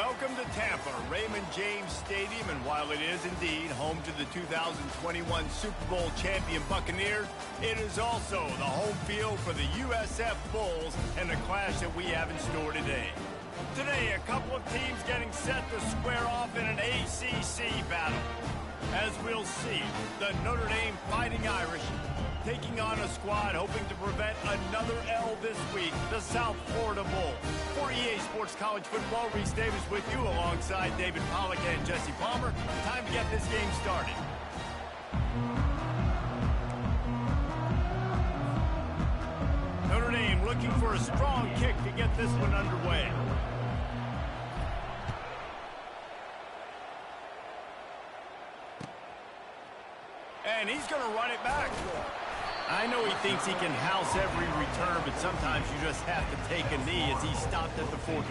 Welcome to Tampa, Raymond James Stadium, and while it is indeed home to the 2021 Super Bowl champion Buccaneers, it is also the home field for the USF Bulls and the clash that we have in store today. Today, a couple of teams getting set to square off in an ACC battle. As we'll see, the Notre Dame Fighting Irish taking on a squad hoping to prevent another L this week, the South Florida Bowl. For EA Sports College Football, Reese Davis with you alongside David Pollack and Jesse Palmer. Time to get this game started. Notre Dame looking for a strong kick to get this one underway. And he's going to run it back. I know he thinks he can house every return, but sometimes you just have to take a knee as he stopped at the 14.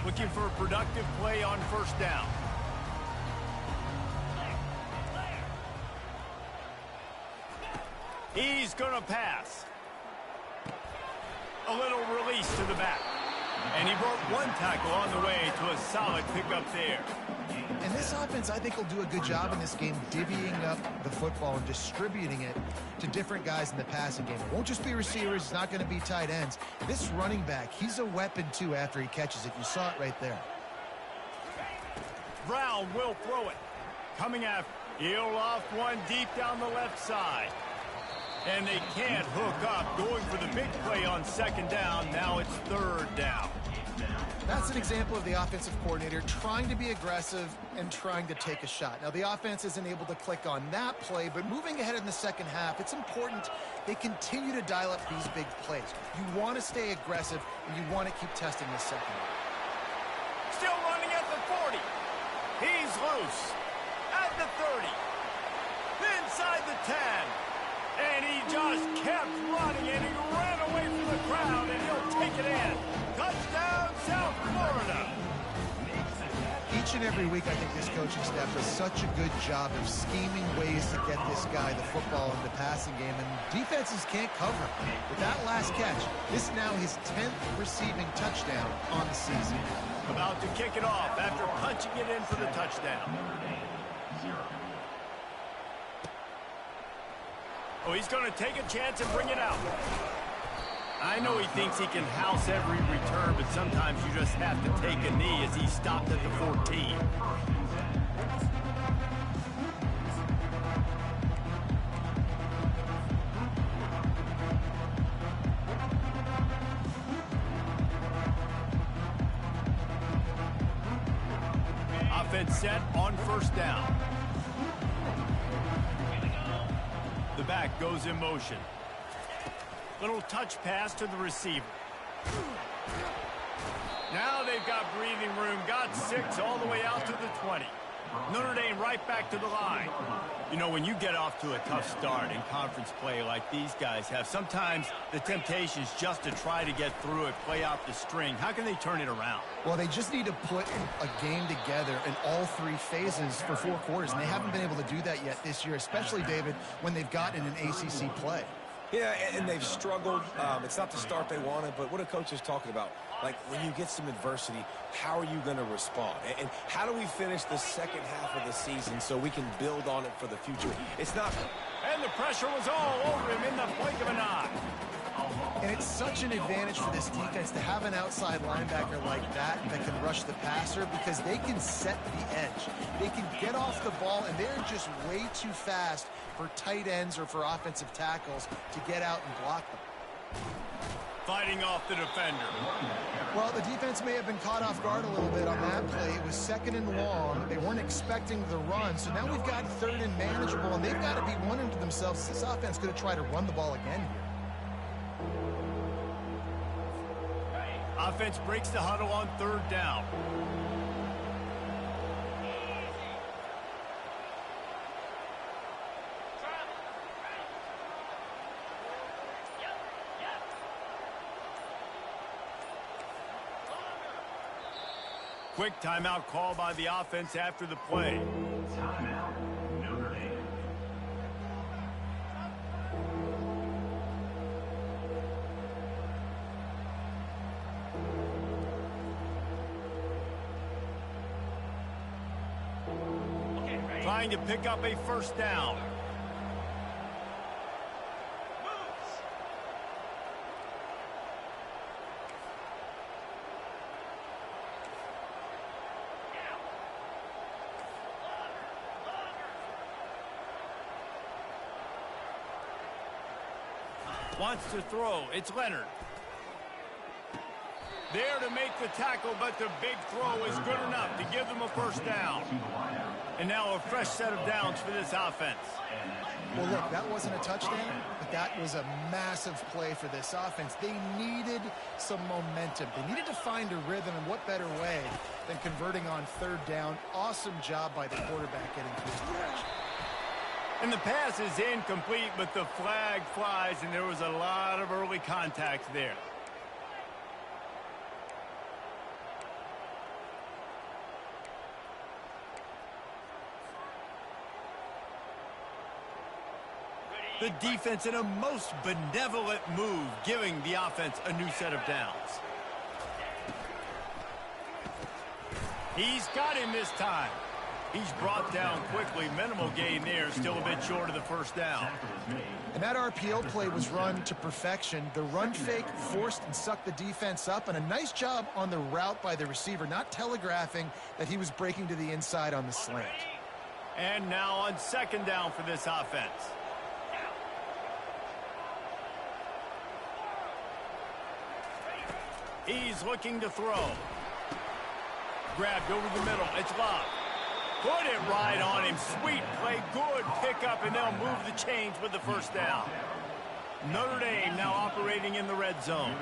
Looking for a productive play on first down. He's going to pass. A little release to the back. And he broke one tackle on the way to a solid pickup there. And this offense, I think, will do a good job in this game divvying up the football and distributing it to different guys in the passing game. It won't just be receivers. It's not going to be tight ends. This running back, he's a weapon, too, after he catches it. You saw it right there. Brown will throw it. Coming after. He'll loft one deep down the left side. And they can't hook up. Going for the big play on second down. Now it's third down. That's an example of the offensive coordinator trying to be aggressive and trying to take a shot. Now, the offense isn't able to click on that play, but moving ahead in the second half, it's important they continue to dial up these big plays. You want to stay aggressive, and you want to keep testing the second. Still running at the 40. He's loose. At the 30. Inside the 10. And he just kept running, and he ran away from the crowd, and he'll take it in. Touchdown, South Florida. Each and every week, I think this coaching staff does such a good job of scheming ways to get this guy the football in the passing game, and defenses can't cover him. With that last catch, this is now his 10th receiving touchdown on the season. About to kick it off after punching it in for the touchdown. Oh, he's going to take a chance and bring it out. I know he thinks he can house every return, but sometimes you just have to take a knee as he stopped at the 14. Offense set on first down. The back goes in motion. Little touch pass to the receiver. Now they've got breathing room. Got 6 all the way out to the 20. Notre Dame right back to the line. You know, when you get off to a tough start in conference play like these guys have, sometimes the temptation is just to try to get through it, play out the string. How can they turn it around? Well, they just need to put a game together in all 3 phases for 4 quarters, and they haven't been able to do that yet this year, especially, David, when they've gotten an ACC play. Yeah, and they've struggled. It's not the start they wanted, but what a coach is talking about. Like, when you get some adversity, how are you going to respond? And how do we finish the second half of the season so we can build on it for the future? It's not... And the pressure was all over him in the blink of an eye. And it's such an advantage for this defense to have an outside linebacker like that can rush the passer because they can set the edge. They can get off the ball, and they're just way too fast for tight ends or for offensive tackles to get out and block them. Fighting off the defender. Well, the defense may have been caught off guard a little bit on that play. It was 2nd and long. They weren't expecting the run. So now we've got 3rd and manageable, and they've got to be wondering to themselves, this offense going to try to run the ball again here. Offense breaks the huddle on 3rd down. Quick timeout call by the offense after the play. Timeout, Notre Dame. trying to pick up a first down. Wants to throw. It's Leonard. There to make the tackle, but the big throw is good enough to give them a first down. And now a fresh set of downs for this offense. Well, look, that wasn't a touchdown, but that was a massive play for this offense. They needed some momentum. They needed to find a rhythm, and what better way than converting on third down. Awesome job by the quarterback getting through his direction. And the pass is incomplete, but the flag flies, and there was a lot of early contact there. The defense in a most benevolent move, giving the offense a new set of downs. He's got him this time. He's brought down quickly. Minimal gain there. Still a bit short of the first down. And that RPO play was run to perfection. The run fake forced and sucked the defense up, and a nice job on the route by the receiver, not telegraphing that he was breaking to the inside on the slant. And now on second down for this offense. He's looking to throw. Grabbed over the middle. It's Love. Put it right on him. Sweet play. Good pickup, and they'll move the chains with the first down. Notre Dame now operating in the red zone.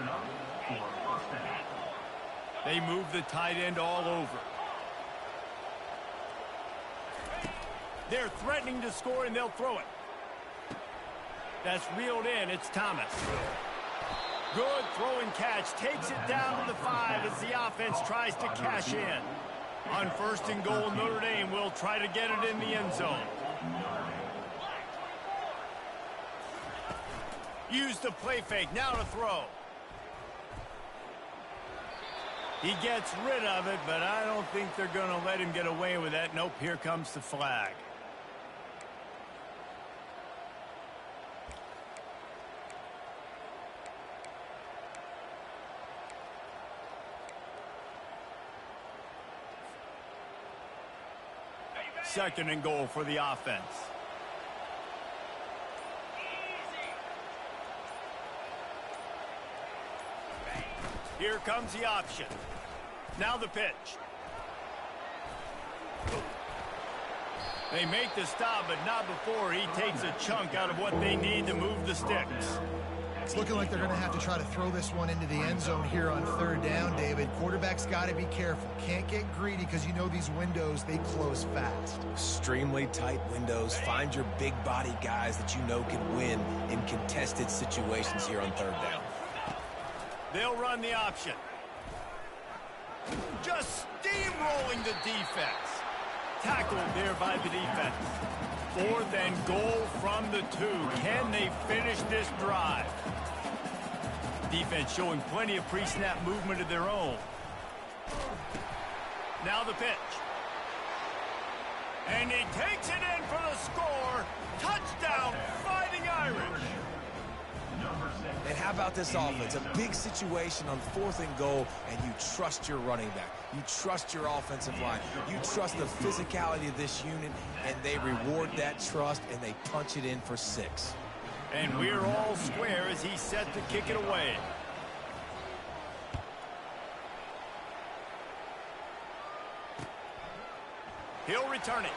They move the tight end all over. They're threatening to score, and they'll throw it. That's reeled in. It's Thomas. Good throw and catch. Takes it down to the 5 as the offense tries to cash in. On first and goal, Notre Dame will try to get it in the end zone. Use the play fake. Now to throw. He gets rid of it, but I don't think they're going to let him get away with that. Nope, here comes the flag. Second and goal for the offense. Here comes the option. Now the pitch. They make the stop, but not before he takes a chunk out of what they need to move the sticks. It's looking like they're going to have to try to throw this one into the end zone here on third down, David. Quarterback's got to be careful. Can't get greedy because you know these windows, they close fast. Extremely tight windows. Find your big body guys that you know can win in contested situations here on third down. They'll run the option. Just steamrolling the defense. Tackled there by the defense. Fourth and goal from the 2. Can they finish this drive? Defense showing plenty of pre-snap movement of their own. Now the pitch. And he takes it in for the score. Touchdown, Fighting Irish. And how about this offense? A big situation on fourth and goal, and you trust your running back. You trust your offensive line. You trust the physicality of this unit, and they reward that trust, and they punch it in for 6. And we're all square as he's set to kick it away. He'll return it.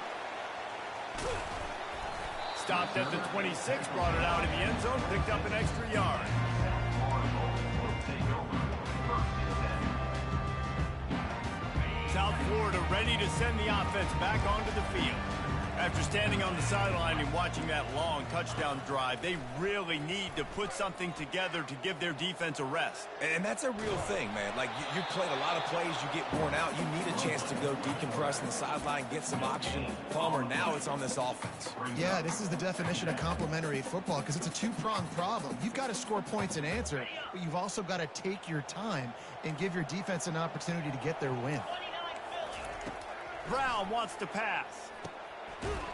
Stopped at the 26, brought it out in the end zone, picked up an extra yard. South Florida ready to send the offense back onto the field. After standing on the sideline and watching that long touchdown drive, they really need to put something together to give their defense a rest. And that's a real thing, man. Like, you played a lot of plays, you get worn out, you need a chance to go decompress on the sideline, get some oxygen. Palmer, now it's on this offense. Yeah, this is the definition of complementary football because it's a two-pronged problem. You've got to score points and answer, but you've also got to take your time and give your defense an opportunity to get their win. Brown wants to pass.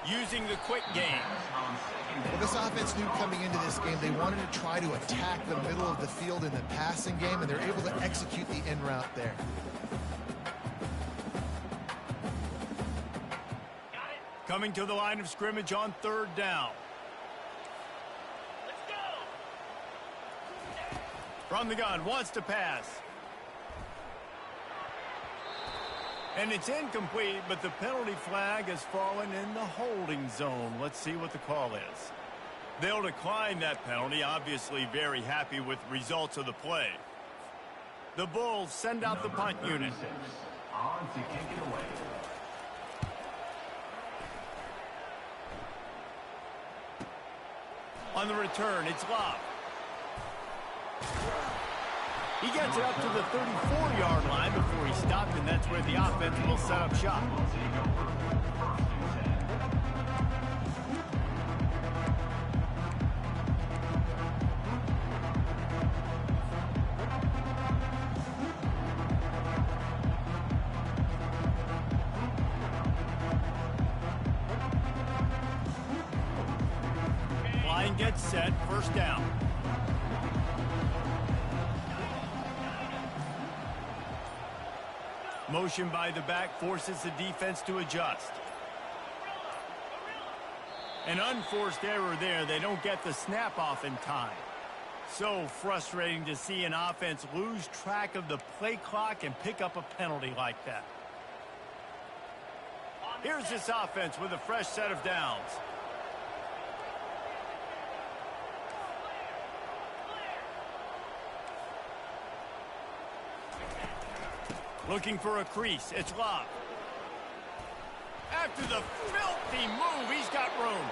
using the quick game. Well, this offense knew coming into this game they wanted to try to attack the middle of the field in the passing game, and they're able to execute the in route there. Coming to the line of scrimmage on 3rd down. From the gun, wants to pass. And it's incomplete, but the penalty flag has fallen in the holding zone. Let's see what the call is. They'll decline that penalty, obviously very happy with results of the play. The Bulls send out the punt unit. On to kick it away. On the return, it's Love. He gets it up to the 34-yard line before he stopped, and that's where the offense will set up shop. Line gets set, 1st down. Motion by the back forces the defense to adjust. An unforced error there. They don't get the snap off in time. So frustrating to see an offense lose track of the play clock and pick up a penalty like that. Here's this offense with a fresh set of downs. Looking for a crease. It's Love. After the filthy move, he's got room.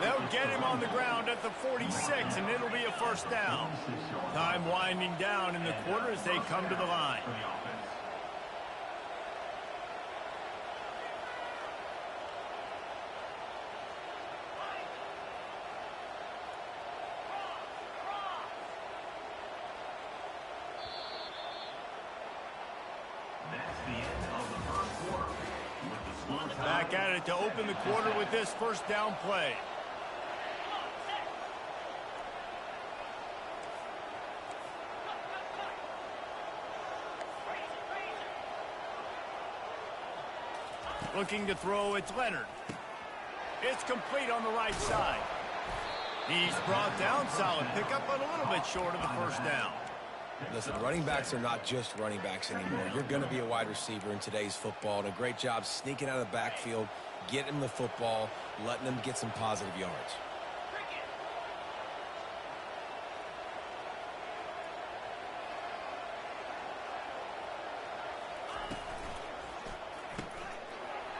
They'll get him on the ground at the 46, and it'll be a 1st down. Time winding down in the quarter as they come to the line. Back at it to open the quarter with this 1st down play. Looking to throw, it's Leonard. It's complete on the right side. He's brought down, solid pickup, but a little bit short of the 1st down. Listen, running backs are not just running backs anymore. You're going to be a wide receiver in today's football, and a great job sneaking out of the backfield, getting them the football, letting them get some positive yards.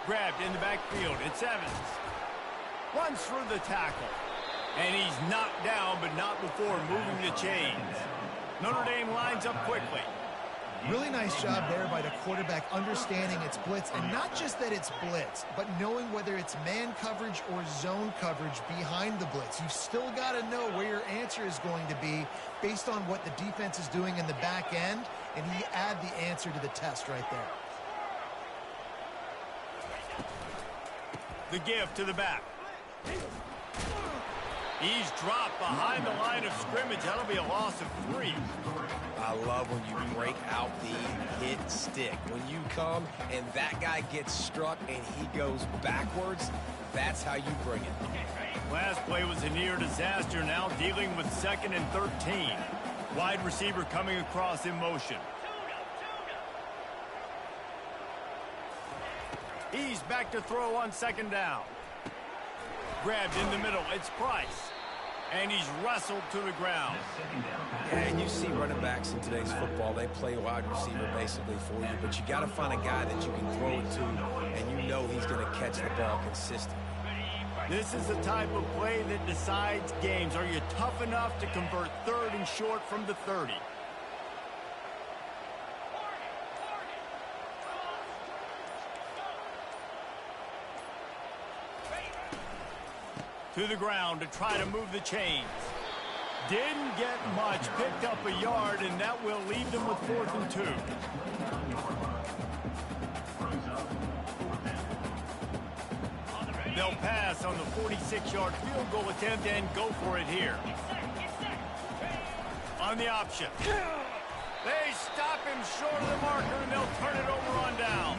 Grabbed in the backfield. It's Evans. Runs through the tackle. And he's knocked down, but not before moving the chains. Notre Dame lines up quickly. Really nice job there by the quarterback understanding it's blitz, and not just that it's blitz, but knowing whether it's man coverage or zone coverage behind the blitz. You've still got to know where your answer is going to be based on what the defense is doing in the back end, and you add the answer to the test right there. The give to the back. He's dropped behind the line of scrimmage. That'll be a loss of 3. I love when you break out the hit stick. When you come and that guy gets struck and he goes backwards, that's how you bring it. Last play was a near disaster. Now dealing with 2nd and 13. Wide receiver coming across in motion. He's back to throw on 2nd down. Grabbed in the middle. It's Price. And he's wrestled to the ground. Yeah, and you see running backs in today's football, they play wide receiver basically for you, but you got to find a guy that you can throw it to, and you know he's going to catch the ball consistently. This is the type of play that decides games. Are you tough enough to convert 3rd and short from the 30? To the ground to try to move the chains. Didn't get much, picked up a yard, and that will leave them with 4th and 2. pass on the 46-yard field goal attempt and go for it here. On the option. They stop him short of the marker, and they'll turn it over on down.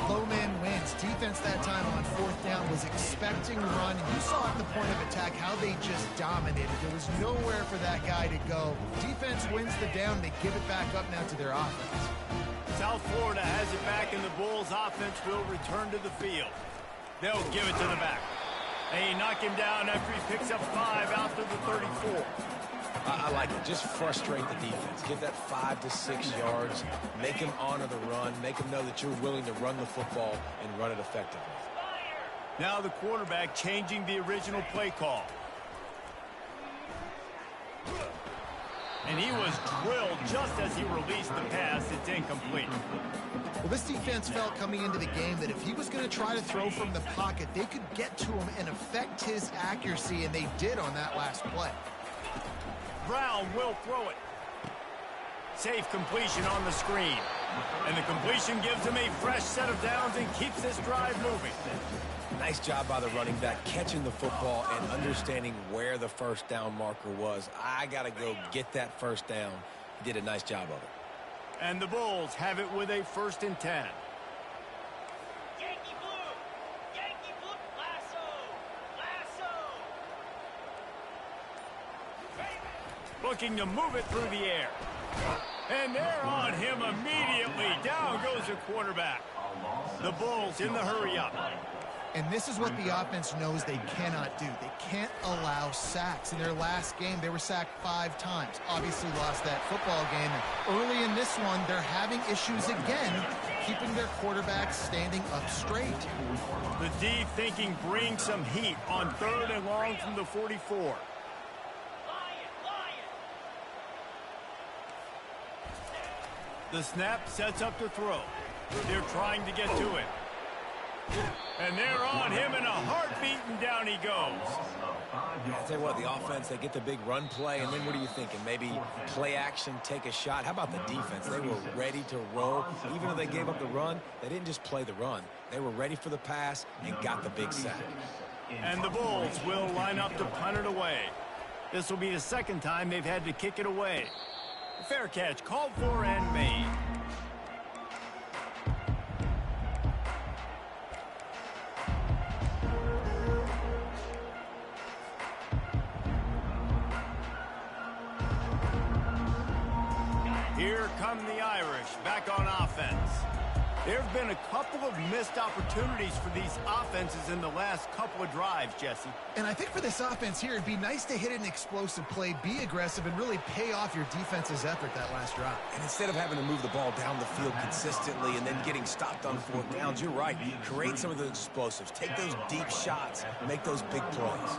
Low man wins. Defense that time on fourth down was expecting run. And you saw at the point of attack how they just dominated. There was nowhere for that guy to go. Defense wins the down. They give it back up now to their offense. South Florida has it back, and the Bulls offense will return to the field. They'll give it to the back. They knock him down after he picks up 5 out to the 34. I like it. Just frustrate the defense. Give that 5 to 6 yards. Make them honor the run. Make them know that you're willing to run the football and run it effectively. Now the quarterback changing the original play call. And he was drilled just as he released the pass. It's incomplete. Well, this defense felt coming into the game that if he was going to try to throw from the pocket, they could get to him and affect his accuracy, and they did on that last play. Brown will throw it. Safe completion on the screen. And the completion gives him a fresh set of downs and keeps this drive moving. Nice job by the running back, catching the football and understanding where the first down marker was. I got to go get that first down. He did a nice job of it. And the Bulls have it with a 1st and 10. Yankee blue! Yankee blue! Lasso! Lasso! Looking to move it through the air. And they're on him immediately. Down goes the quarterback. The Bulls in the hurry up. And this is what the offense knows they cannot do. They can't allow sacks. In their last game, they were sacked 5 times. Obviously lost that football game. And early in this one, they're having issues again, keeping their quarterbacks standing up straight. The D thinking bring some heat on 3rd and long from the 44. The snap sets up to throw. They're trying to get to it. And they're on him in a heartbeat, and down he goes. I'll tell you what, the offense, they get the big run play, and then what are you thinking? Maybe play action, take a shot. How about the defense? They were ready to roll. Even though they gave up the run, they didn't just play the run. They were ready for the pass and got the big sack. And the Bulls will line up to punt it away. This will be the 2nd time they've had to kick it away. Fair catch called for and made. Here come the Irish back on offense. There have been a couple of missed opportunities for these offenses in the last couple of drives, Jesse. And I think for this offense here, it'd be nice to hit an explosive play, be aggressive, and really pay off your defense's effort that last drive. And instead of having to move the ball down the field consistently and then getting stopped on 4th downs, you're right. Create some of those explosives. Take those deep shots. Make those big plays.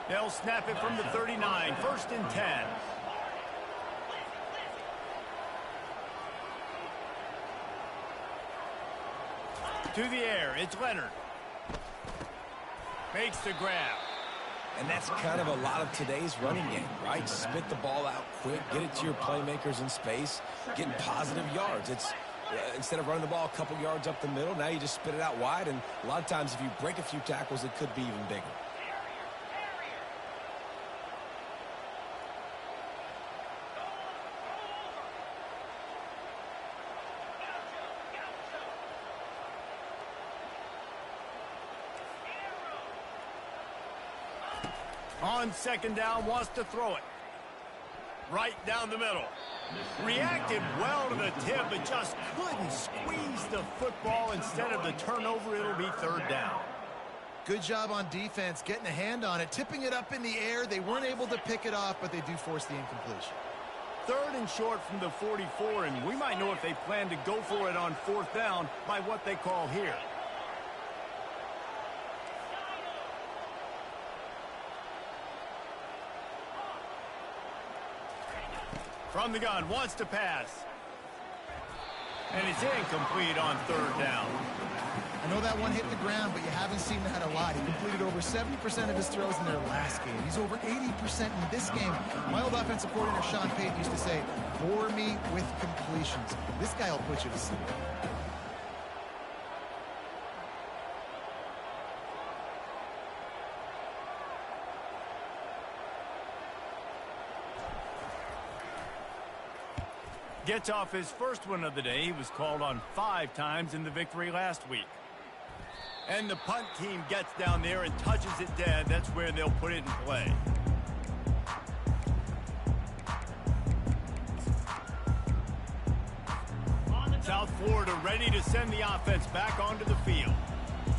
They'll snap it from the 39, 1st and 10. To the air, it's Leonard. Makes the grab. And that's kind of a lot of today's running game, right? Spit the ball out quick, get it to your playmakers in space, getting positive yards. It's instead of running the ball a couple yards up the middle, now you just spit it out wide, and a lot of times if you break a few tackles, it could be even bigger. On 2nd down, wants to throw it. Right down the middle. Reacted well to the tip, but just couldn't squeeze the football. Instead of the turnover, it'll be 3rd down. Good job on defense, getting a hand on it, tipping it up in the air. They weren't able to pick it off, but they do force the incompletion. 3rd and short from the 44, and we might know if they plan to go for it on 4th down by what they call here. From the gun, wants to pass. And it's incomplete on 3rd down. I know that one hit the ground, but you haven't seen that a lot. He completed over 70% of his throws in their last game. He's over 80% in this game. My old offensive coordinator, Sean Payton, used to say, bore me with completions. This guy will put you to sleep. Gets off his first one of the day. He was called on 5 times in the victory last week. And the punt team gets down there and touches it dead. That's where they'll put it in play. South Florida ready to send the offense back onto the field.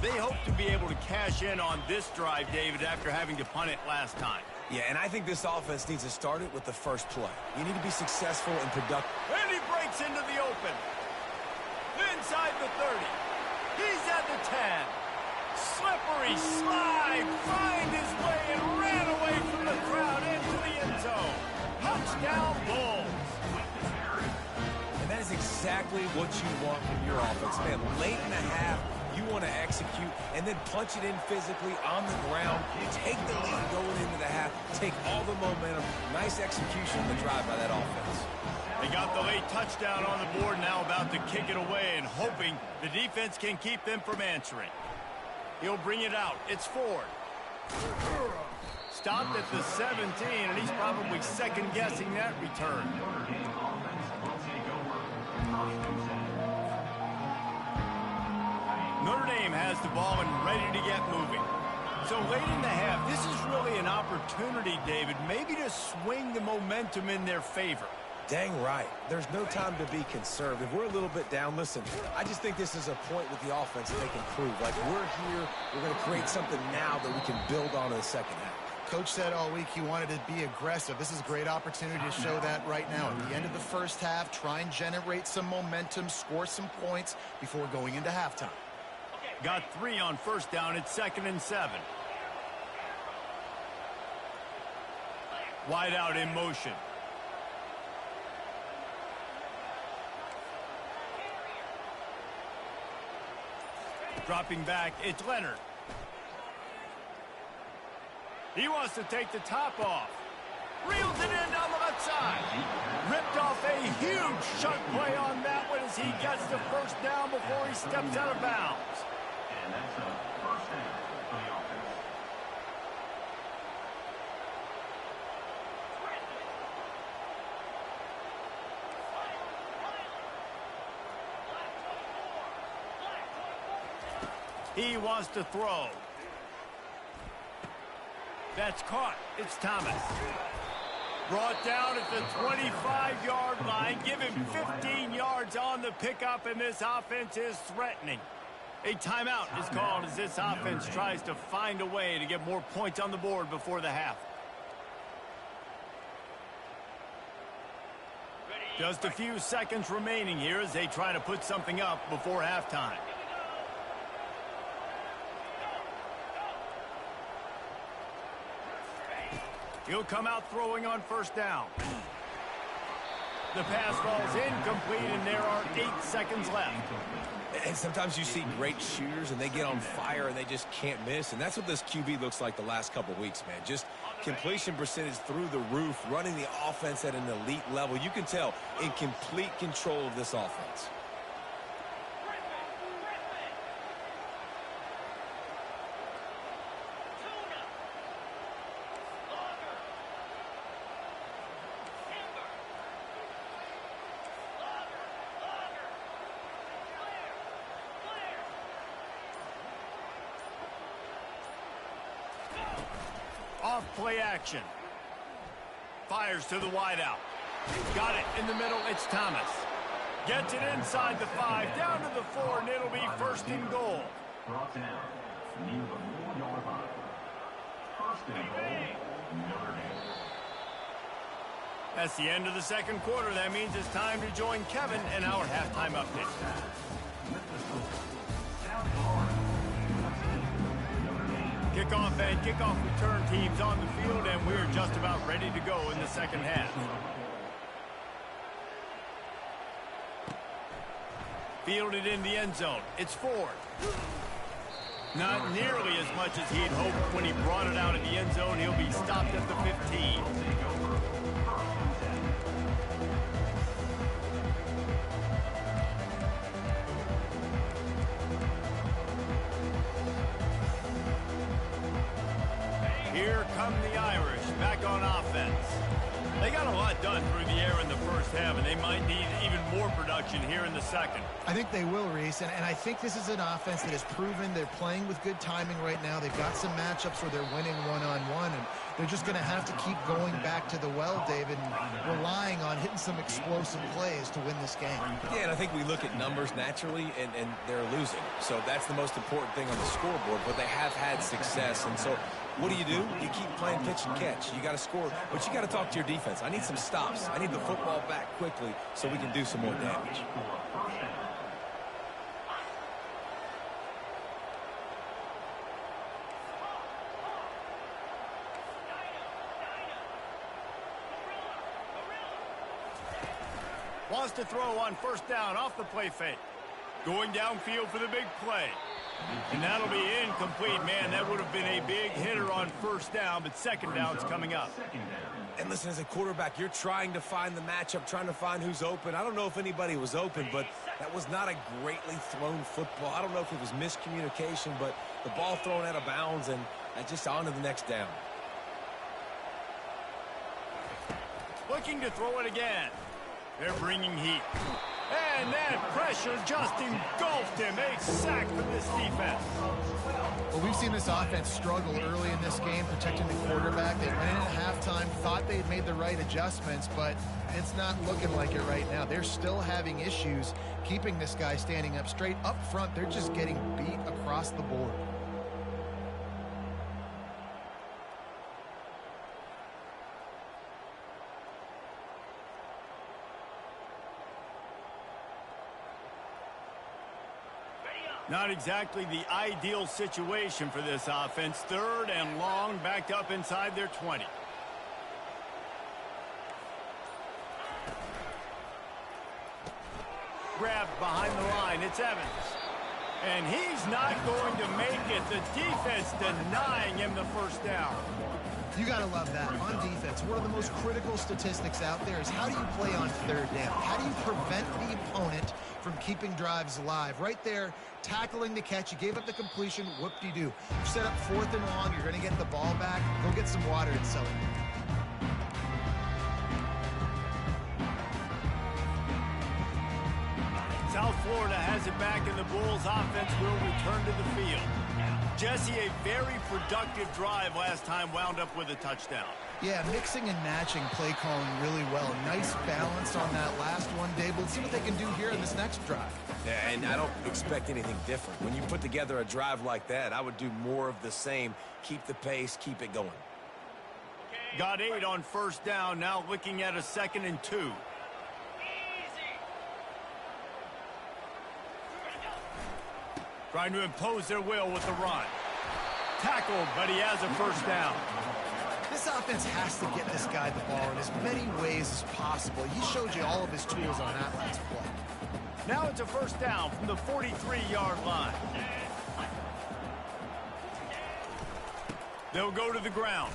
They hope to be able to cash in on this drive, David, after having to punt it last time. Yeah, and I think this offense needs to start it with the first play. You need to be successful and productive. And he breaks into the open. Inside the 30. He's at the 10. Slippery slide. Find his way and ran away from the crowd into the end zone. Touchdown, Bulls. And that is exactly what you want from your offense, man. Late in the half, you want to execute and then punch it in physically on the ground. Take the lead going into the half. Take all the momentum. Nice execution on the drive by that offense. They got the late touchdown on the board, now about to kick it away and hoping the defense can keep them from answering. He'll bring it out. It's Ford. Stopped at the 17, and he's probably second-guessing that return. Notre Dame has the ball and ready to get moving. So late in the half, this is really an opportunity, David, maybe to swing the momentum in their favor. Dang right. There's no time to be conservative. We're a little bit down. Listen, I just think this is a point with the offense that they can prove. Like, we're here. We're going to create something now that we can build on in the second half. Coach said all week he wanted to be aggressive. This is a great opportunity to show that right now. At the end of the first half, try and generate some momentum, score some points before going into halftime. Got 3 on first down. It's 2nd and 7. Wide out in motion. Dropping back, it's Leonard. He wants to take the top off. Reels it in down the left side. Ripped off a huge chunk play on that one as he gets the first down before he steps out of bounds. And that's a first down for the offense. He wants to throw. That's caught. It's Thomas. Brought down at the 25-yard line. Give him 15 yards on the pickup, and this offense is threatening. A timeout is called as this offense tries to find a way to get more points on the board before the half. Just a few seconds remaining here as they try to put something up before halftime. He'll come out throwing on first down. The pass falls incomplete, and there are 8 seconds left. And sometimes you see great shooters, and they get on fire, and they just can't miss. And that's what this QB looks like the last couple weeks, man. Just completion percentage through the roof, running the offense at an elite level. You can tell in complete control of this offense. Off play action. Fires to the wideout. Got it in the middle. It's Thomas. Gets it inside the 5, down to the 4, and it'll be first and goal. Brought down near the 4-yard line. First and goal, Notre Dame. That's the end of the second quarter. That means it's time to join Kevin and our halftime update. Kickoff and kickoff return teams on the field, and we're just about ready to go in the second half. Fielded in the end zone. It's Ford. Not nearly as much as he'd hoped when he brought it out of the end zone. He'll be stopped at the 15. Here come the Irish back on offense. They got a lot done through the air in the first first half, and they might need even more production here in the second. I think they will, Reese, and I think this is an offense that has proven they're playing with good timing right now. They've got some matchups where they're winning one-on-one, and they're just going to have to keep going back to the well, David, and relying on hitting some explosive plays to win this game. Yeah, and I think we look at numbers naturally, and they're losing. So that's the most important thing on the scoreboard, but they have had success. And so what do? You keep playing pitch and catch. You got to score, but you got to talk to your defense. I need some stops. I need the football back quickly so we can do some more damage. Wants to throw on first down off the play fake. Going downfield for the big play. And that'll be incomplete. Man, that would have been a big hitter on first down, but second down's coming up. And listen, as a quarterback, you're trying to find the matchup, trying to find who's open. I don't know if anybody was open, but that was not a greatly thrown football. I don't know if it was miscommunication, but the ball thrown out of bounds and just on to the next down. Looking to throw it again. They're bringing heat. And that pressure just engulfed him. A sack for this defense. Well, we've seen this offense struggle early in this game protecting the quarterback. They went in at halftime, thought they had made the right adjustments, but it's not looking like it right now. They're still having issues keeping this guy standing up straight. Up front, they're just getting beat across the board. Not exactly the ideal situation for this offense. Third and long, backed up inside their 20. Grabbed behind the line, it's Evans. And he's not going to make it. The defense denying him the first down. You got to love that. On defense, one of the most critical statistics out there is how do you play on third down? How do you prevent the opponent from keeping drives alive? Right there, tackling the catch. You gave up the completion. Whoop-de-doo. You set up fourth and long. You're going to get the ball back. Go get some water and sell it. South Florida has it back, and the Bulls offense will return to the field. Jesse, a very productive drive last time, wound up with a touchdown. Yeah, mixing and matching play calling really well. Nice balance on that last one, Dave. Let's see what they can do here in this next drive. Yeah, and I don't expect anything different. When you put together a drive like that, I would do more of the same. Keep the pace, keep it going. Got 8 on first down, now looking at a 2nd and 2. Trying to impose their will with the run. Tackled, but he has a first down. This offense has to get this guy the ball in as many ways as possible. He showed you all of his tools on that last play. Now it's a first down from the 43-yard line. They'll go to the ground.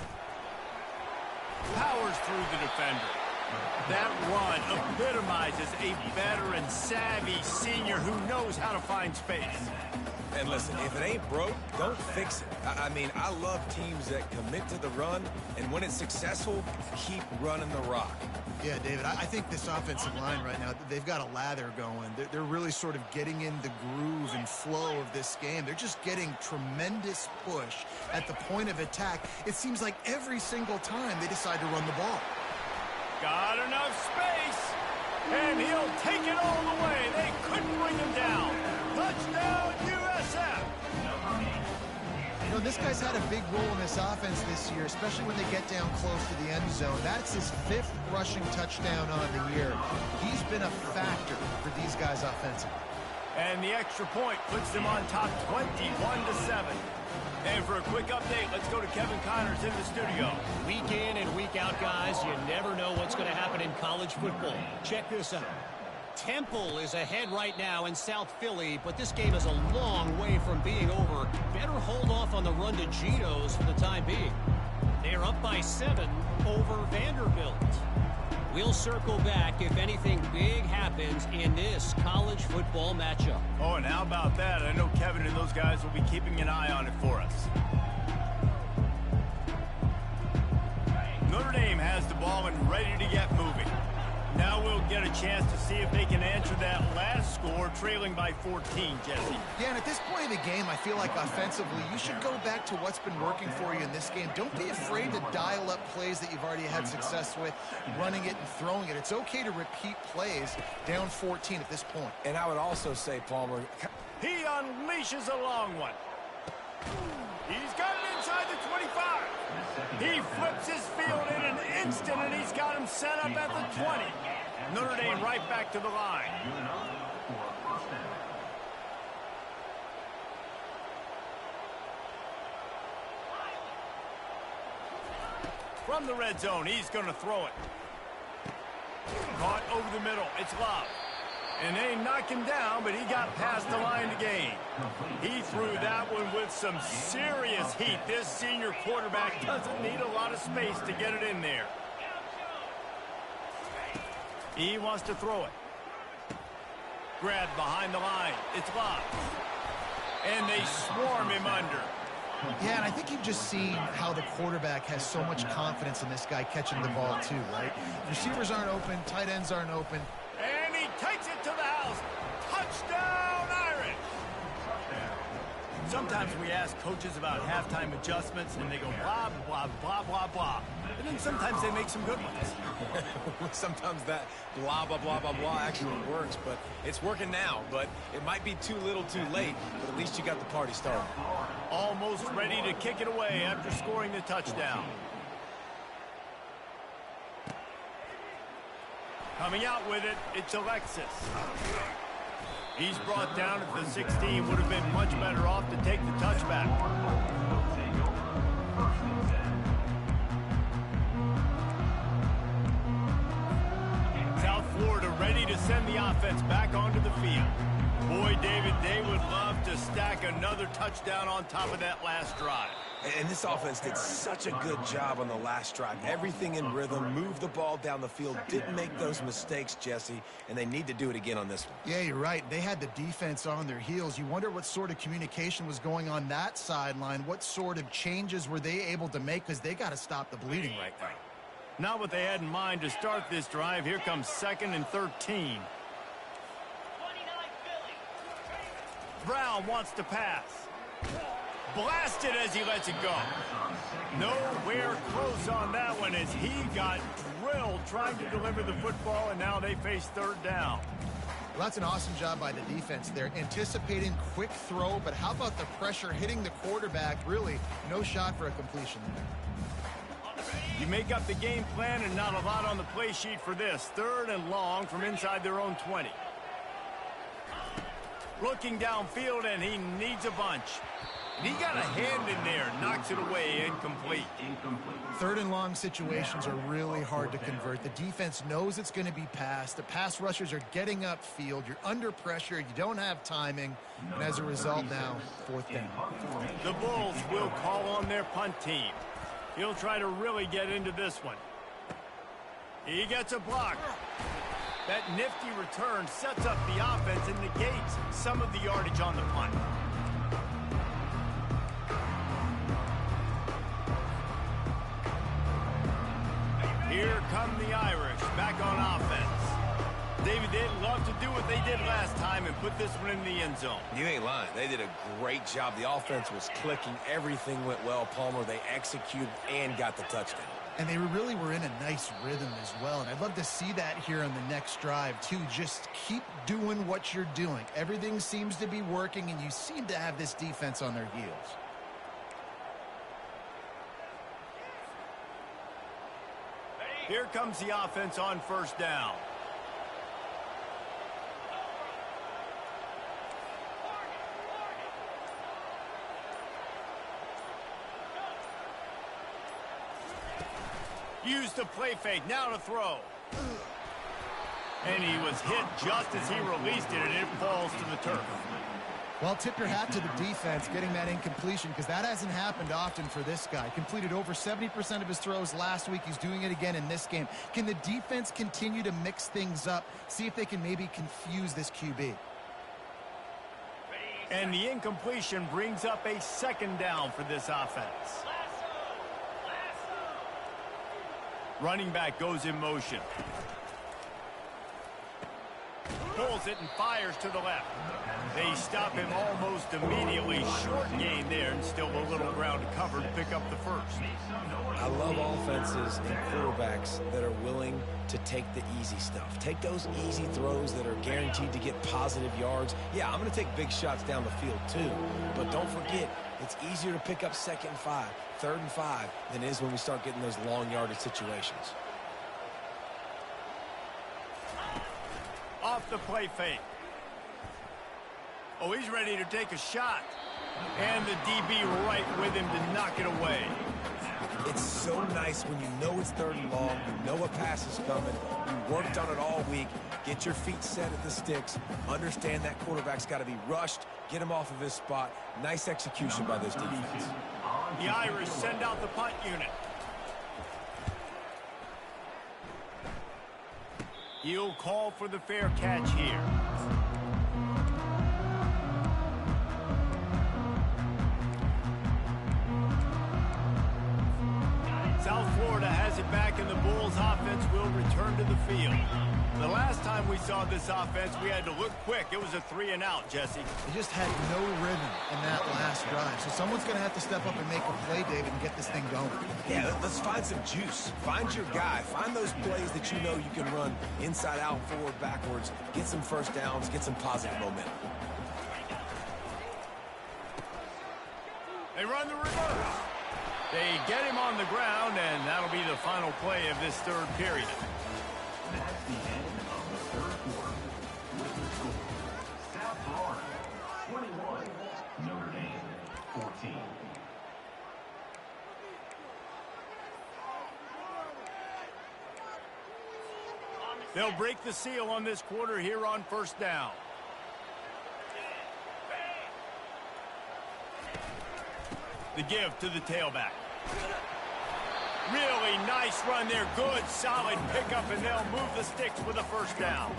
Powers through the defender. That run epitomizes a veteran, savvy senior who knows how to find space. And listen, if it ain't broke, don't fix it. I mean, I love teams that commit to the run, and when it's successful, keep running the rock. Yeah, David, I think this offensive line right now, they've got a lather going. They're really sort of getting in the groove and flow of this game. They're just getting tremendous push at the point of attack. It seems like every single time they decide to run the ball. Got enough space, and he'll take it all the way. They couldn't bring him down. Touchdown, USF. You know, this guy's had a big role in this offense this year, especially when they get down close to the end zone. That's his 5th rushing touchdown on the year. He's been a factor for these guys offensively. And the extra point puts them on top 21-7. And for a quick update, let's go to Kevin Connors in the studio. Week in and week out, guys, you never know what's going to happen in college football. Check this out. Temple is ahead right now in South Philly, but this game is a long way from being over. Better hold off on the run to Geno's for the time being. They're up by 7 over Vanderbilt. We'll circle back if anything big happens in this college football matchup. Oh, and how about that? I know Kevin and those guys will be keeping an eye on it for us. Notre Dame has the ball and ready to get moving. Now we'll get a chance to see if they can answer that last score, trailing by 14, Jesse. Yeah, and at this point of the game, I feel like offensively, you should go back to what's been working for you in this game. Don't be afraid to dial up plays that you've already had success with, running it and throwing it. It's okay to repeat plays down 14 at this point. And I would also say, Palmer, He unleashes a long one. He's got it inside the 25. He flips his field in an instant, and he's got him set up at the 20. Notre Dame right back to the line. From the red zone, he's going to throw it. Caught over the middle. It's Love. And they knock him down, but he got past the line to gain. He threw that one with some serious heat. This senior quarterback doesn't need a lot of space to get it in there. He wants to throw it. Grabbed behind the line. It's Love. And they swarm him under. Yeah, and I think you've just seen how the quarterback has so much confidence in this guy catching the ball too, right? Receivers aren't open, tight ends aren't open. And he takes it to the house. Touchdown, Irish! Sometimes we ask coaches about halftime adjustments, and they go blah, blah, blah, blah, blah. And then sometimes they make some good ones. sometimes that blah, blah, blah, blah, blah actually works, but it's working now. But it might be too little too late, but at least you got the party started. Almost ready to kick it away after scoring the touchdown. Coming out with it, it's Alexis. He's brought down at the 16. Would have been much better off to take the touchback. South Florida ready to send the offense back onto the field. Boy, David, they would love to stack another touchdown on top of that last drive. And this offense did such a good job on the last drive. Everything in rhythm, moved the ball down the field, didn't make those mistakes, Jesse, and they need to do it again on this one. Yeah, you're right. They had the defense on their heels. You wonder what sort of communication was going on that sideline. What sort of changes were they able to make, because they got to stop the bleeding right now. Not what they had in mind to start this drive. Here comes 2nd and 13. Brown wants to pass. Blasted as he lets it go. Nowhere close on that one as he got drilled trying to deliver the football, and now they face 3rd down. Well, that's an awesome job by the defense there. Anticipating quick throw, but how about the pressure hitting the quarterback? Really, no shot for a completion there. You make up the game plan and not a lot on the play sheet for this. 3rd and long from inside their own 20. Looking downfield, and he needs a bunch. And he got a hand in there, knocks it away, incomplete. 3rd and long situations are really hard to convert. The defense knows it's going to be passed. The pass rushers are getting upfield. You're under pressure. You don't have timing. And as a result now, 4th down. The Bulls will call on their punt team. He'll try to really get into this one. He gets a block. That nifty return sets up the offense and negates some of the yardage on the punt. Here come the Irish back on offense. David, they'd love to do what they did last time and put this one in the end zone. You ain't lying. They did a great job. The offense was clicking. Everything went well, Palmer. They executed and got the touchdown. And they really were in a nice rhythm as well. And I'd love to see that here on the next drive, too. Just keep doing what you're doing. Everything seems to be working, and you seem to have this defense on their heels. Here comes the offense on 1st down. Used the play fake, now to throw. And he was hit just as he released it, and it falls to the turf. Well, tip your hat to the defense getting that incompletion, because that hasn't happened often for this guy. Completed over 70% of his throws last week. He's doing it again in this game. Can the defense continue to mix things up, see if they can maybe confuse this QB? And the incompletion brings up a 2nd down for this offense. Running back goes in motion. handles it and fires to the left. They stop him almost immediately. Short gain there and still a little ground covered to pick up the first. I love offenses and quarterbacks that are willing to take the easy stuff. Take those easy throws that are guaranteed to get positive yards. Yeah, I'm going to take big shots down the field too. But don't forget, it's easier to pick up 2nd and 5, 3rd and 5 than it is when we start getting those long yardage situations. Off the play fake. Oh, he's ready to take a shot. And the DB right with him to knock it away. It's so nice when you know it's 3rd and long, you know a pass is coming, you worked on it all week, get your feet set at the sticks, understand that quarterback's got to be rushed, get him off of his spot. Nice execution by this defense. The Irish send out the punt unit. He'll call for the fair catch here. South Florida has it back, and the Bulls offense will return to the field. The last time we saw this offense, we had to look quick. It was a 3-and-out, Jesse. They just had no rhythm in that last drive. So someone's going to have to step up and make a play, David, and get this thing going. Yeah, let's find some juice. Find your guy. Find those plays that you know you can run inside out, forward, backwards. Get some first downs. Get some positive momentum. They run the reverse. They get him on the ground, and that'll be the final play of this 3rd period. That's the end of the 3rd quarter. With the score, South Florida 21, Notre Dame 14. They'll break the seal on this quarter here on 1st down. The give to the tailback. Really nice run there. Good, solid pickup, and they'll move the sticks with a 1st down.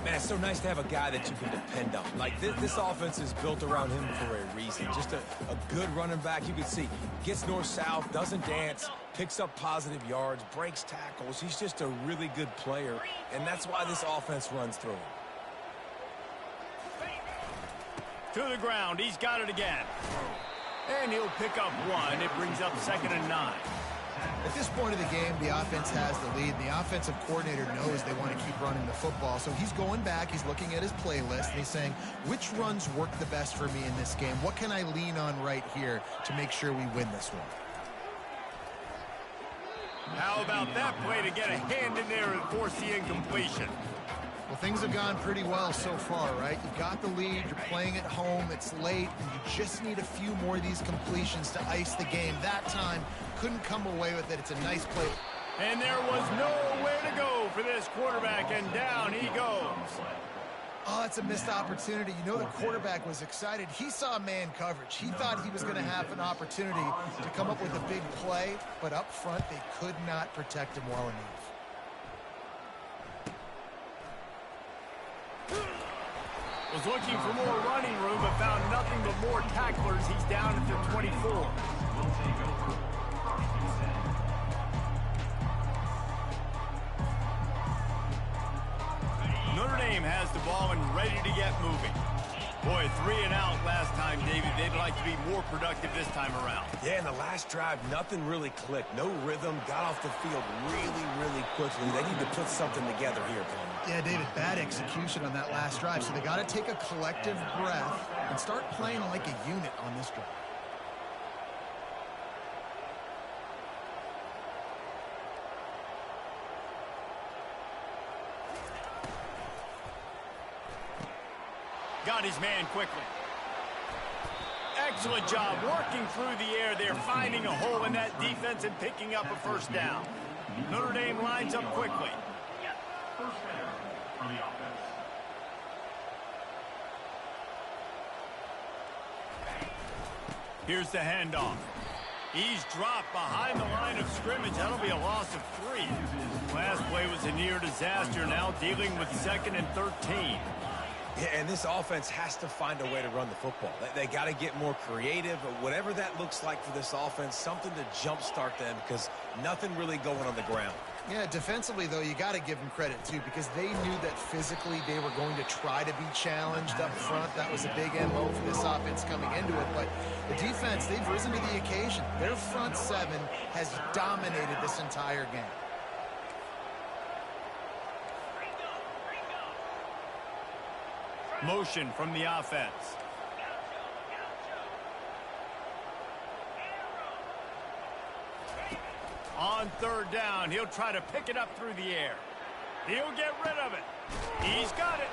Man, it's so nice to have a guy that you can depend on. Like, this offense is built around him for a reason. Just a good running back. You can see, gets north-south, doesn't dance, picks up positive yards, breaks tackles. He's just a really good player, and that's why this offense runs through him. To the ground. He's got it again. And he'll pick up 1. It brings up 2nd and 9. At this point of the game, the offense has the lead, and the offensive coordinator knows they want to keep running the football. So he's going back, he's looking at his playlist, and he's saying, which runs work the best for me in this game? What can I lean on right here to make sure we win this one? How about that play to get a hand in there and force the incompletion? Well, things have gone pretty well so far, right? You've got the lead, you're playing at home, it's late, and you just need a few more of these completions to ice the game. That time, couldn't come away with it. It's a nice play. And there was nowhere to go for this quarterback, and down he goes. Oh, it's a missed opportunity. You know the quarterback was excited. He saw man coverage. He thought he was going to have an opportunity to come up with a big play, but up front, they could not protect him well enough. Was looking for more running room, but found nothing but more tacklers. He's down at the 24. Will take over 1st and 10. Notre Dame has the ball and ready to get moving. Boy, 3-and-out last time, David. They'd like to be more productive this time around. Yeah, in the last drive, nothing really clicked. No rhythm, got off the field really, really quickly. They need to put something together here, Palmer. Yeah, David, bad execution on that last drive. So they got to take a collective breath and start playing like a unit on this drive. Got his man quickly. Excellent job working through the air there, finding a hole in that defense and picking up a 1st down. Notre Dame lines up quickly. 1st down for the offense. Here's the handoff. He's dropped behind the line of scrimmage. That'll be a loss of 3. Last play was a near disaster. Now dealing with 2nd and 13. Yeah, and this offense has to find a way to run the football. They got to get more creative, whatever that looks like for this offense, something to jumpstart them because nothing really going on the ground. Yeah, defensively, though, you got to give them credit, too, because they knew that physically they were going to try to be challenged up front. That was a big MO for this offense coming into it. But the defense, they've risen to the occasion. Their front seven has dominated this entire game. Motion from the offense. On third down, he'll try to pick it up through the air. He'll get rid of it. He's got it.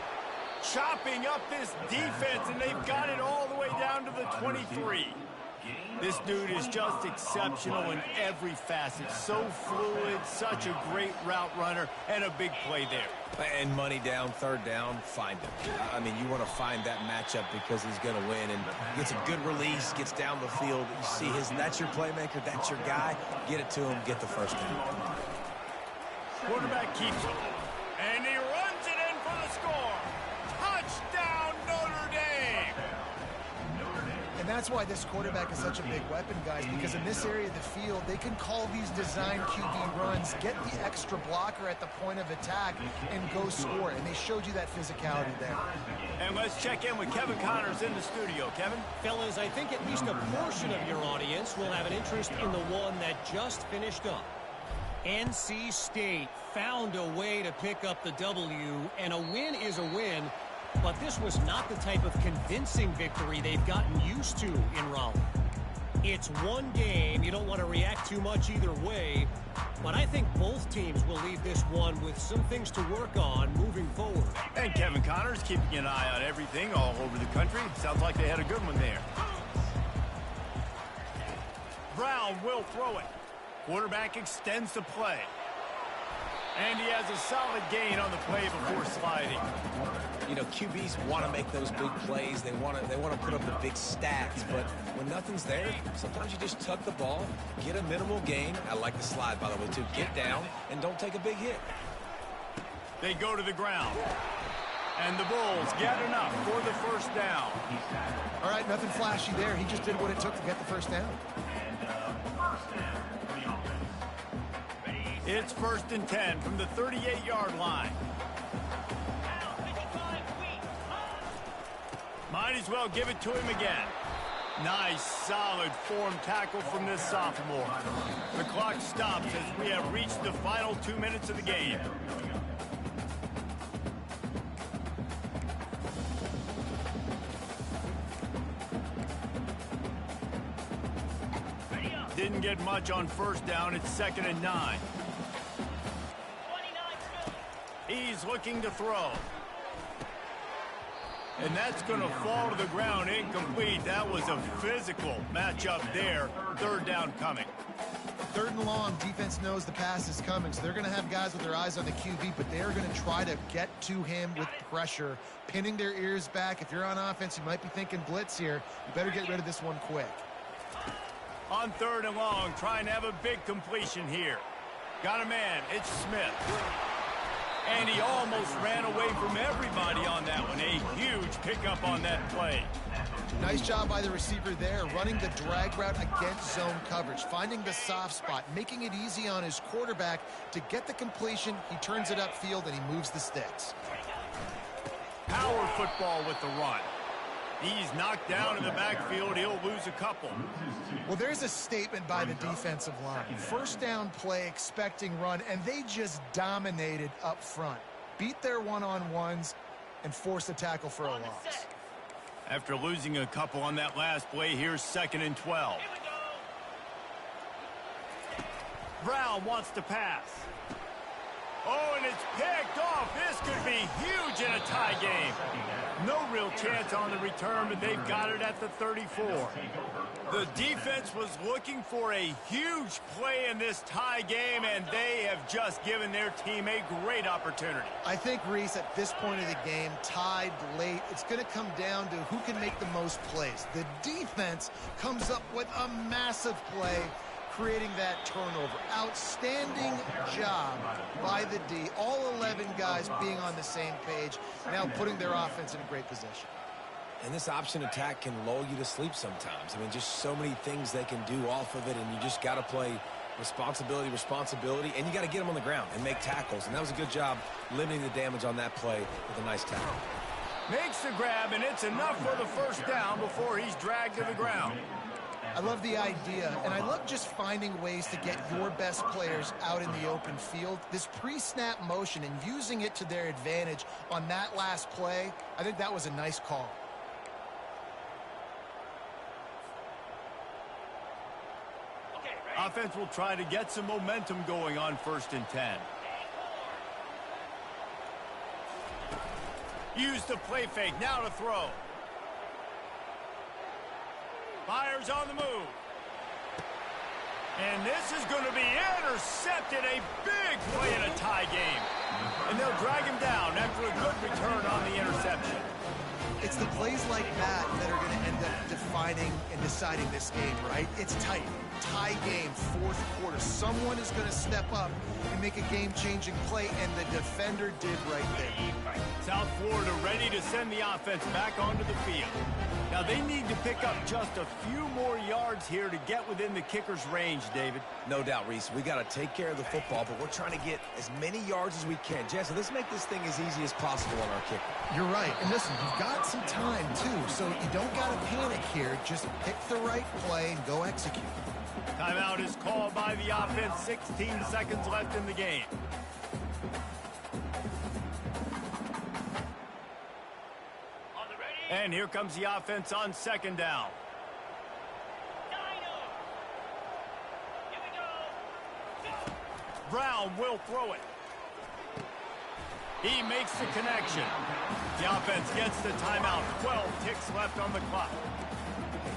Chopping up this defense, and they've got it all the way down to the 23. This dude is just exceptional in every facet. So fluid, such a great route runner, and a big play there. And money down, third down, find him. I mean, you want to find that matchup because he's going to win and gets a good release, gets down the field. You see that's your playmaker, that's your guy. Get it to him, get the first down. Quarterback keeps it, and he runs it in for the score. Touchdown, Notre Dame! And that's why this quarterback is such a big weapon, guys, because in this area of the field, they can call these design QB runs, get the extra blocker at the point of attack, and go score. And they showed you that physicality there. And let's check in with Kevin Connors in the studio. Kevin? Fellas, I think at least a portion of your audience will have an interest in the one that just finished up. NC State found a way to pick up the W, and a win is a win, but this was not the type of convincing victory they've gotten used to in Raleigh. It's one game. You don't want to react too much either way, but I think both teams will leave this one with some things to work on moving forward. And Kevin Connors keeping an eye on everything all over the country. Sounds like they had a good one there. Brown will throw it. Quarterback extends the play. And he has a solid gain on the play before sliding. You know, QBs want to make those big plays. They want to put up the big stats. But when nothing's there, sometimes you just tuck the ball, get a minimal gain. I like the slide, by the way, too. Get down and don't take a big hit. They go to the ground. And the Bulls get enough for the first down. All right, nothing flashy there. He just did what it took to get the first down. It's 1st and 10 from the 38-yard line. Might as well give it to him again. Nice, solid form tackle from this sophomore. The clock stops as we have reached the final 2 minutes of the game. Didn't get much on first down. It's 2nd and 9. He's looking to throw. And that's going to fall to the ground incomplete. That was a physical matchup there. 3rd down coming. 3rd and long, defense knows the pass is coming, so they're going to have guys with their eyes on the QB, but they're going to try to get to him with pressure, pinning their ears back. If you're on offense, you might be thinking blitz here. You better get rid of this one quick. On 3rd and long, trying to have a big completion here. Got a man. It's Smith. And he almost ran away from everybody on that one. A huge pickup on that play. Nice job by the receiver there, running the drag route against zone coverage, finding the soft spot, making it easy on his quarterback to get the completion. He turns it upfield, and he moves the sticks. Power football with the run. He's knocked down in the backfield. He'll lose a couple. Well, there's a statement by the defensive line. First down play, expecting run, and they just dominated up front. Beat their one-on-ones and forced a tackle for a loss. After losing a couple on that last play, here's 2nd and 12. Brown wants to pass. Oh, and it's picked off. This could be huge in a tie game. No real chance on the return, but they've got it at the 34. The defense was looking for a huge play in this tie game, and they have just given their team a great opportunity. I think, Reese, at this point of the game, tied late, it's going to come down to who can make the most plays. The defense comes up with a massive play, creating that turnover. Outstanding job by the D. All 11 guys being on the same page, now putting their offense in a great position. And this option attack can lull you to sleep sometimes. I mean, just so many things they can do off of it, and you just got to play Responsibility, responsibility, and you got to get them on the ground and make tackles. And that was a good job limiting the damage on that play with a nice tackle. Makes the grab, and it's enough for the first down before he's dragged to the ground. I love the idea, and I love just finding ways to get your best players out in the open field. This pre-snap motion and using it to their advantage on that last play, I think that was a nice call. Offense will try to get some momentum going on 1st and 10. Use the play fake, now to throw. Fires on the move. And this is going to be intercepted. A big play in a tie game. And they'll drag him down after a good return on the interception. It's the plays like that that are going to end up defining and deciding this game, right? It's tight. Tie game, 4th quarter. Someone is going to step up and make a game-changing play, and the defender did right there. South Florida ready to send the offense back onto the field. Now they need to pick up just a few more yards here to get within the kicker's range, David. No doubt, Reese. We got to take care of the football, but we're trying to get as many yards as we can. Jesse, let's make this thing as easy as possible on our kicker. You're right. And listen, you've got some time, too, so you don't got to panic here. Just pick the right play and go execute. Timeout is called by the offense. 16 seconds left in the game. And here comes the offense on 2nd down. Brown will throw it. He makes the connection. The offense gets the timeout. 12 ticks left on the clock.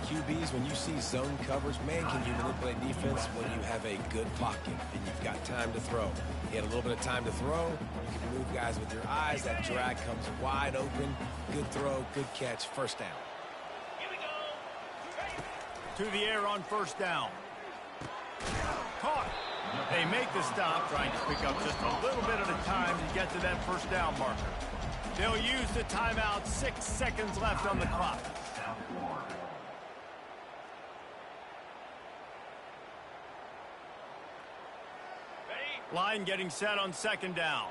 QBs, when you see zone coverage, man, can you manipulate defense when you have a good pocket and you've got time to throw. You had a little bit of time to throw. You can move guys with your eyes. That drag comes wide open. Good throw, good catch, 1st down. To the air on 1st down. Caught. They make the stop, trying to pick up just a little bit at a time to get to that 1st down marker. They'll use the timeout. 6 seconds left on the clock. Line getting set on 2nd down.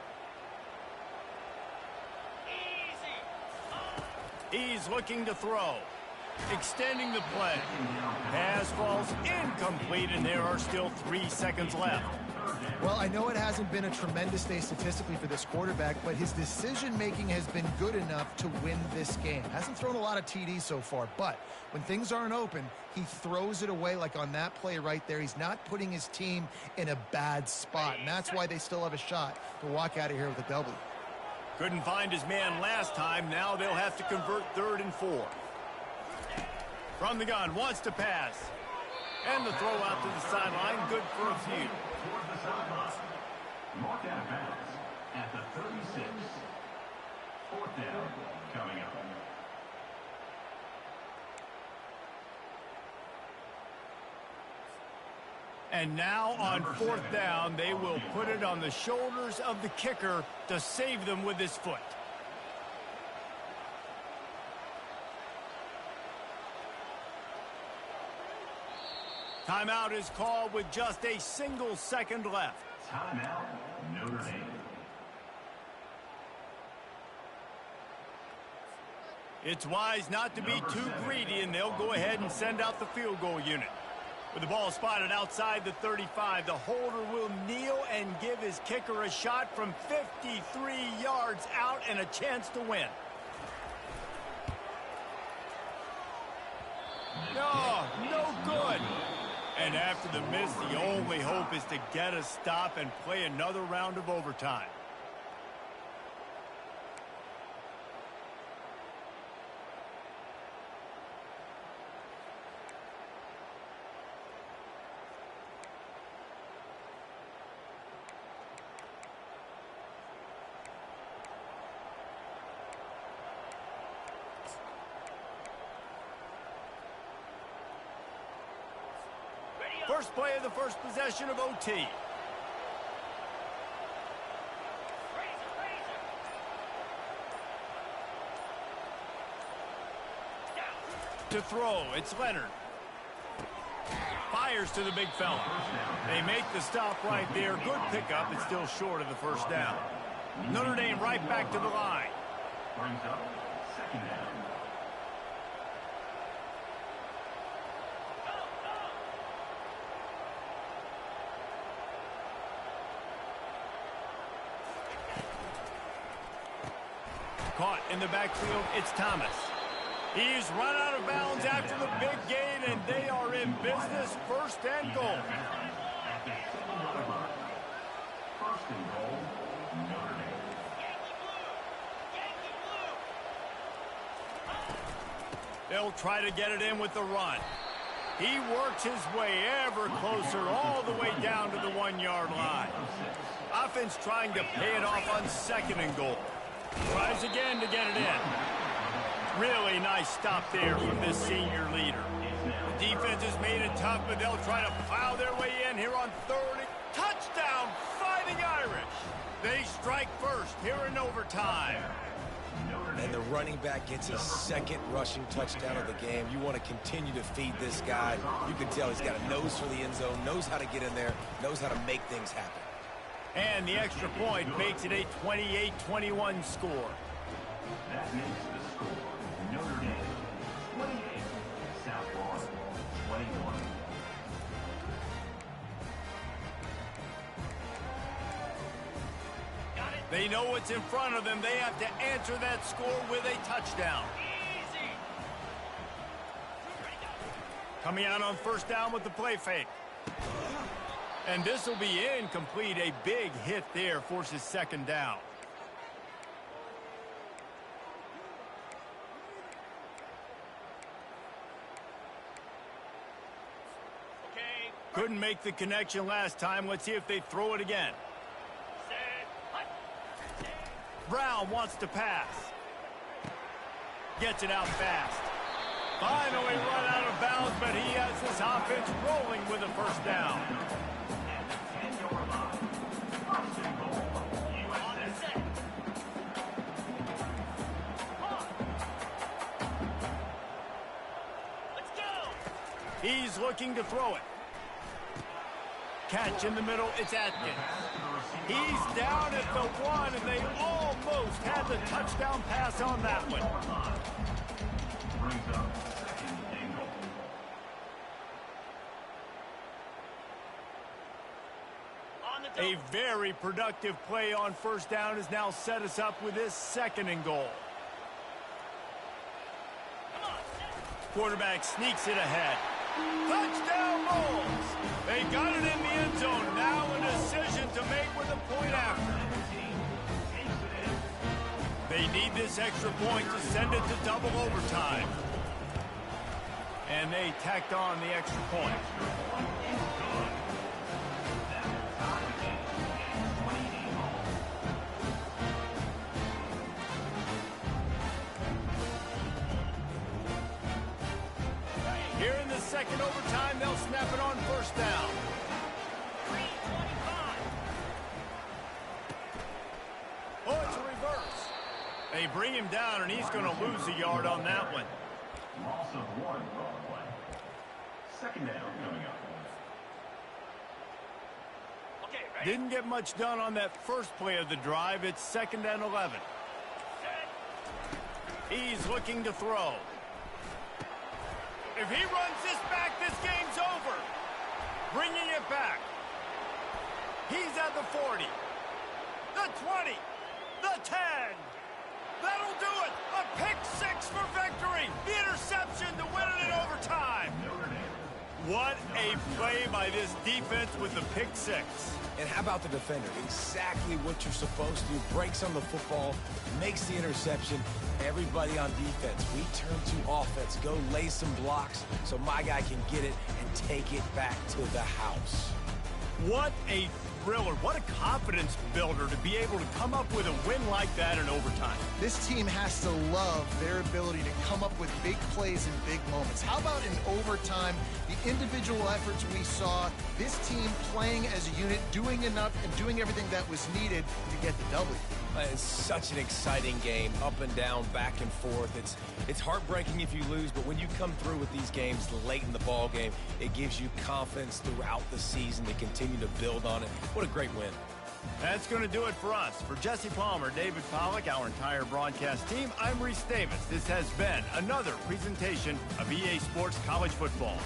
He's looking to throw. Extending the play. Pass falls incomplete, and there are still 3 seconds left. Well, I know it hasn't been a tremendous day statistically for this quarterback, but his decision-making has been good enough to win this game. Hasn't thrown a lot of TDs so far, but when things aren't open, he throws it away like on that play right there. He's not putting his team in a bad spot, and that's why they still have a shot to walk out of here with a W. Couldn't find his man last time. Now they'll have to convert 3rd and 4. From the gun, wants to pass. And the throw out to the sideline, good for a few. Toward the sideline. Marked out of bounds at the 36. 4th down coming up. And now on 4th down, they will put it on the shoulders of the kicker to save them with his foot. Timeout is called with just a single second left. Timeout, Notre Dame. It's wise not to be too greedy, and they'll go ahead and send out the field goal unit. With the ball spotted outside the 35, the holder will kneel and give his kicker a shot from 53 yards out and a chance to win. No good. And after the miss, the only hope is to get a stop and play another round of overtime. First play of the first possession of OT. To throw, it's Leonard. Fires. fires to the big fella. They make the stop right there. Good pickup. It's still short of the first down. Notre Dame right back to the line. Brings up second down. Caught in the backfield, it's Thomas. He's run out of bounds after the big gain, and they are in business. First and goal. At the 7-yard line. First and goal, Notre Dame. They'll try to get it in with the run. He works his way ever closer all the way down to the 1-yard line. Offense trying to pay it off on second and goal. Tries again to get it in. Really nice stop there from this senior leader. The defense has made it tough, but they'll try to plow their way in here on third. Touchdown, Fighting Irish. They strike first here in overtime. And the running back gets his second rushing touchdown of the game. You want to continue to feed this guy. You can tell he's got a nose for the end zone, knows how to get in there, knows how to make things happen. And the extra point makes it a 28-21 score. That makes the score Notre Dame 28, South Florida 21. They know what's in front of them. They have to answer that score with a touchdown. Easy. Coming out on first down with the play fake. And this will be incomplete. A big hit there forces second down. Okay. Couldn't make the connection last time. Let's see if they throw it again. Set. Hut. Brown wants to pass. Gets it out fast. Finally run out of bounds, but he has this offense rolling with a first down. At the 10-yard line. First and goal, USF. Let's go. He's looking to throw it. Catch in the middle, it's Atkins. He's down at the 1, and they almost had the touchdown pass on that one. Brings up second and goal. On the A double. very productive play on first down has now set us up with this second and goal. Come on. Set. Quarterback sneaks it ahead. Touchdown Bulls! They got it in the end zone. Now a decision to make with a point after. They need this extra point to send it to double overtime. And they tacked on the extra point. Here in the second overtime, they'll snap it on first down. 3:25. Oh, it's a reverse. They bring him down, and he's going to lose a yard on that one. Loss of 1 on the play. Second down coming up. Okay, ready? Didn't get much done on that first play of the drive. It's second and 11. Set. He's looking to throw. If he runs this back, this game's over. Bringing it back. He's at the 40. The 20. The 10. That'll do it. A pick six for victory. The interception to win it in overtime. What a play by this defense with the pick six. And how about the defender? Exactly what you're supposed to do. Breaks on the football, makes the interception. Everybody on defense, we turn to offense. Go lay some blocks so my guy can get it and take it back to the house. What a thriller. What a confidence builder to be able to come up with a win like that in overtime. This team has to love their ability to come up with big plays in big moments. How about in overtime, the individual efforts we saw, this team playing as a unit, doing enough and doing everything that was needed to get the W. It's such an exciting game, up and down, back and forth. It's heartbreaking if you lose, but when you come through with these games late in the ball game, it gives you confidence throughout the season to continue to build on it. What a great win. That's going to do it for us. For Jesse Palmer, David Pollack, our entire broadcast team, I'm Reese Davis. This has been another presentation of EA Sports College Football.